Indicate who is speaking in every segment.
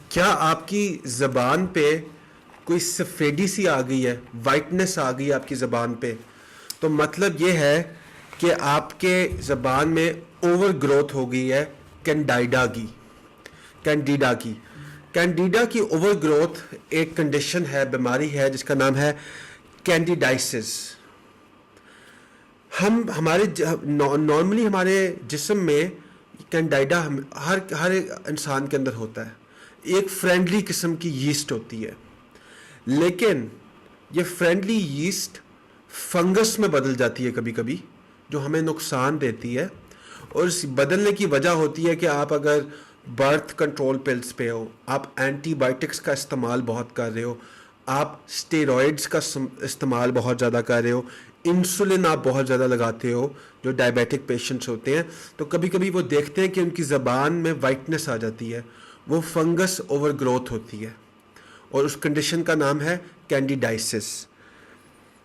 Speaker 1: کیا آپ کی زبان پہ کوئی سفیدی سی آ گئی ہے، وائٹنس آ گئی ہے آپ کی زبان پہ، تو مطلب یہ ہے کہ آپ کے زبان میں اوور گروتھ ہو گئی ہے کینڈیڈا کی کینڈیڈا کی اوور گروتھ ایک کنڈیشن ہے، بیماری ہے جس کا نام ہے کینڈیڈائسس. ہمارے نارملی ہمارے جسم میں کینڈیڈا ہر انسان کے اندر ہوتا ہے، ایک فرینڈلی قسم کی یسٹ ہوتی ہے، لیکن یہ فرینڈلی یسٹ فنگس میں بدل جاتی ہے کبھی کبھی، جو ہمیں نقصان دیتی ہے. اور اس بدلنے کی وجہ ہوتی ہے کہ آپ اگر برتھ کنٹرول پلز پہ ہو، آپ اینٹی بائیوٹکس کا استعمال بہت کر رہے ہو، آپ اسٹیرائڈز کا استعمال بہت زیادہ کر رہے ہو، انسولن آپ بہت زیادہ لگاتے ہو، جو ڈائبیٹک پیشنٹس ہوتے ہیں، تو کبھی کبھی وہ دیکھتے ہیں کہ ان کی زبان میں وائٹنس آ جاتی ہے، وہ فنگس اوور گروتھ ہوتی ہے، اور اس کنڈیشن کا نام ہے کینڈیڈائسس.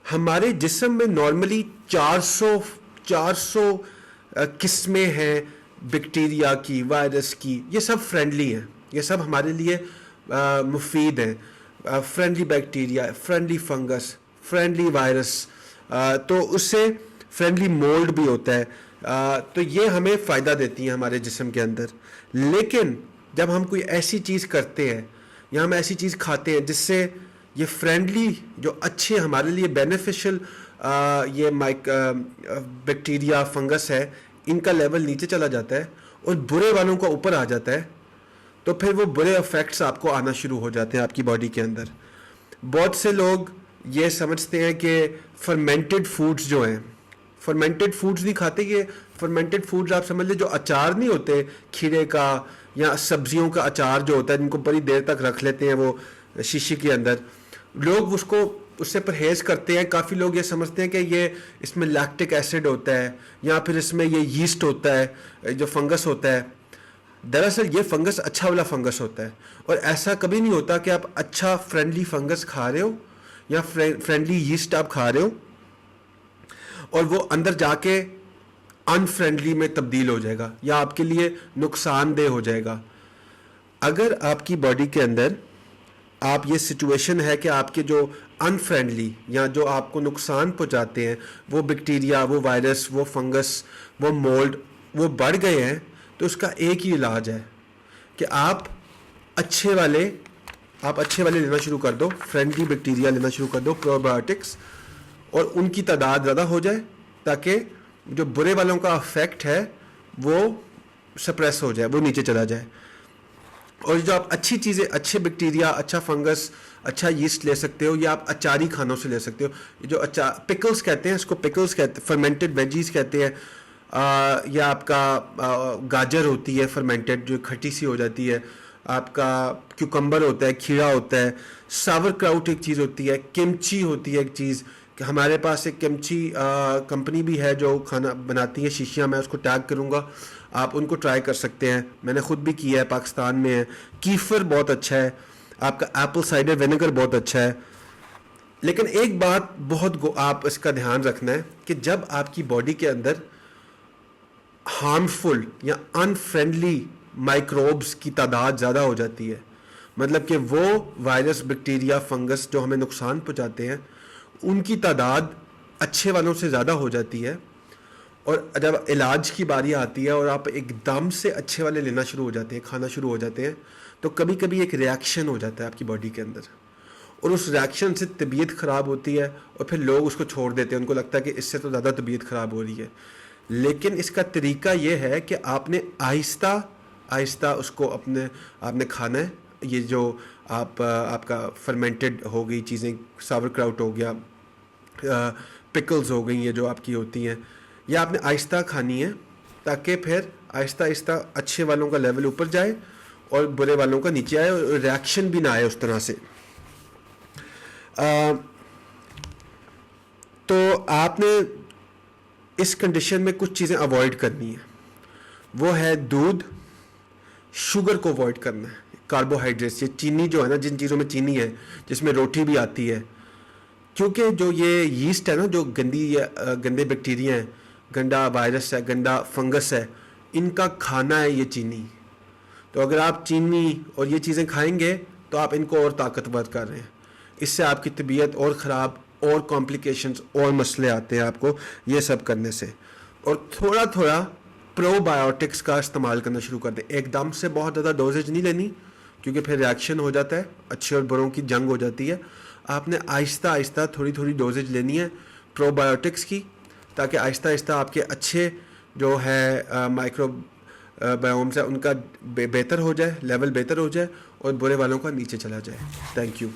Speaker 1: ہمارے جسم میں نارملی 400 قسمیں ہیں بیکٹیریا کی، وائرس کی. یہ سب فرینڈلی ہیں، یہ سب ہمارے لیے مفید ہیں. Friendly bacteria, friendly fungus, friendly virus, تو اس سے فرینڈلی مولڈ بھی ہوتا ہے. تو یہ ہمیں فائدہ دیتی ہیں ہمارے جسم کے اندر. لیکن جب ہم کوئی ایسی چیز کرتے ہیں یا ہم ایسی چیز کھاتے ہیں جس سے یہ فرینڈلی جو اچھے ہمارے لیے بینیفیشل یہ بیکٹیریا فنگس ہے، ان کا لیول نیچے چلا جاتا ہے اور برے والوں کا اوپر آ جاتا ہے، تو پھر وہ برے افیکٹس آپ کو آنا شروع ہو جاتے ہیں آپ کی باڈی کے اندر. بہت سے لوگ یہ سمجھتے ہیں کہ فرمنٹڈ فوڈز جو ہیں، فرمنٹڈ فوڈز نہیں کھاتے. یہ فرمنٹڈ فوڈز آپ سمجھ لیں جو اچار نہیں ہوتے کھیرے کا یا سبزیوں کا اچار جو ہوتا ہے، جن کو بڑی دیر تک رکھ لیتے ہیں وہ شیشے کے اندر، لوگ اس سے پرہیز کرتے ہیں. کافی لوگ یہ سمجھتے ہیں کہ یہ اس میں لیکٹک ایسڈ ہوتا ہے یا پھر اس میں یہ یسٹ ہوتا ہے، جو فنگس ہوتا ہے. دراصل یہ فنگس اچھا والا فنگس ہوتا ہے، اور ایسا کبھی نہیں ہوتا کہ آپ اچھا فرینڈلی فنگس کھا رہے ہو یا فرینڈلی یسٹ آپ کھا رہے ہو اور وہ اندر جا کے انفرینڈلی میں تبدیل ہو جائے گا یا آپ کے لیے نقصان دہ ہو جائے گا. اگر آپ کی باڈی کے اندر آپ یہ سچویشن ہے کہ آپ کے جو انفرینڈلی یا جو آپ کو نقصان پہنچاتے ہیں وہ بیکٹیریا، وہ وائرس، وہ فنگس، وہ مولڈ، وہ بڑھ گئے ہیں، تو اس کا ایک ہی علاج ہے کہ آپ اچھے والے لینا شروع کر دو، فرینڈلی بیکٹیریا لینا شروع کر دو، پرو بایوٹکس، اور ان کی تعداد زیادہ ہو جائے تاکہ جو برے والوں کا افیکٹ ہے وہ سپریس ہو جائے، وہ نیچے چلا جائے. اور جو آپ اچھی چیزیں، اچھے بیکٹیریا، اچھا فنگس، اچھا یسٹ لے سکتے ہو، یا آپ اچاری کھانوں سے لے سکتے ہو. جو پکلز کہتے ہیں، اس کو پکلز کہتے ہیں، فرمنٹڈ ویجیز کہتے ہیں. یا آپ کا گاجر ہوتی ہے فرمنٹڈ، جو کھٹی سی ہو جاتی ہے. آپ کا کیوکمبر ہوتا ہے، کھیرا ہوتا ہے. ساور کراؤٹ ایک چیز ہوتی ہے. کمچی ہوتی ہے ایک چیز، کہ ہمارے پاس ایک کمچی کمپنی بھی ہے جو کھانا بناتی ہے شیشیاں، میں اس کو ٹیگ کروں گا، آپ ان کو ٹرائی کر سکتے ہیں. میں نے خود بھی کیا ہے، پاکستان میں ہے. کیفر بہت اچھا ہے. آپ کا ایپل سائڈر ونیگر بہت اچھا ہے. لیکن ایک بات بہت آپ اس کا دھیان رکھنا ہے کہ جب آپ کی باڈی کے اندر ہارمفل یا انفرینڈلی مائکروبس کی تعداد زیادہ ہو جاتی ہے، مطلب کہ وہ وائرس، بیکٹیریا، فنگس جو ہمیں نقصان پہنچاتے ہیں، ان کی تعداد اچھے والوں سے زیادہ ہو جاتی ہے، اور جب علاج کی باری آتی ہے اور آپ ایک دم سے اچھے والے لینا شروع ہو جاتے ہیں، کھانا شروع ہو جاتے ہیں، تو کبھی کبھی ایک ریاکشن ہو جاتا ہے آپ کی باڈی کے اندر، اور اس ریاکشن سے طبیعت خراب ہوتی ہے، اور پھر لوگ اس کو چھوڑ دیتے ہیں. ان کو لگتا ہے کہ اس سے تو زیادہ طبیعت خراب ہو رہی ہے. لیکن اس کا طریقہ یہ ہے کہ آپ نے آہستہ آہستہ اس کو آپ نے کھانا ہے. یہ جو آپ کا فرمنٹڈ ہو گئی چیزیں، ساور کراؤٹ ہو گیا، پکلز ہو گئی، یہ جو آپ کی ہوتی ہیں، یہ آپ نے آہستہ کھانی ہے تاکہ پھر آہستہ آہستہ اچھے والوں کا لیول اوپر جائے اور برے والوں کا نیچے آئے، اور ریاکشن بھی نہ آئے اس طرح سے. تو آپ نے اس کنڈیشن میں کچھ چیزیں اوائڈ کرنی ہیں. وہ ہے دودھ، شوگر کو اوائڈ کرنا ہے، کاربوہائیڈریٹس، یہ چینی جو ہے نا، جن چیزوں میں چینی ہے، جس میں روٹی بھی آتی ہے، کیونکہ جو یہ یسٹ ہے نا، جو گندے بیکٹیریا ہیں، گندا وائرس ہے، گندا فنگس ہے، ان کا کھانا ہے یہ چینی. تو اگر آپ چینی اور یہ چیزیں کھائیں گے تو آپ ان کو اور طاقتور کر رہے ہیں. اس سے آپ کی طبیعت اور خراب اور کمپلیکیشنز اور مسئلے آتے ہیں آپ کو یہ سب کرنے سے. اور تھوڑا تھوڑا پرو بایوٹکس کا استعمال کرنا شروع کر دیں. ایک دم سے بہت زیادہ ڈوزیج نہیں لینی کیونکہ پھر ریاکشن ہو جاتا ہے, اچھے اور بروں کی جنگ ہو جاتی ہے. آپ نے آہستہ آہستہ تھوڑی تھوڑی ڈوزیج لینی ہے پرو بایوٹکس کی, تاکہ آہستہ آہستہ آپ کے اچھے جو ہے مائکرو بایومز ہے ان کا بہتر ہو جائے, لیول بہتر ہو جائے, اور برے والوں کا نیچے چلا جائے. Thank you.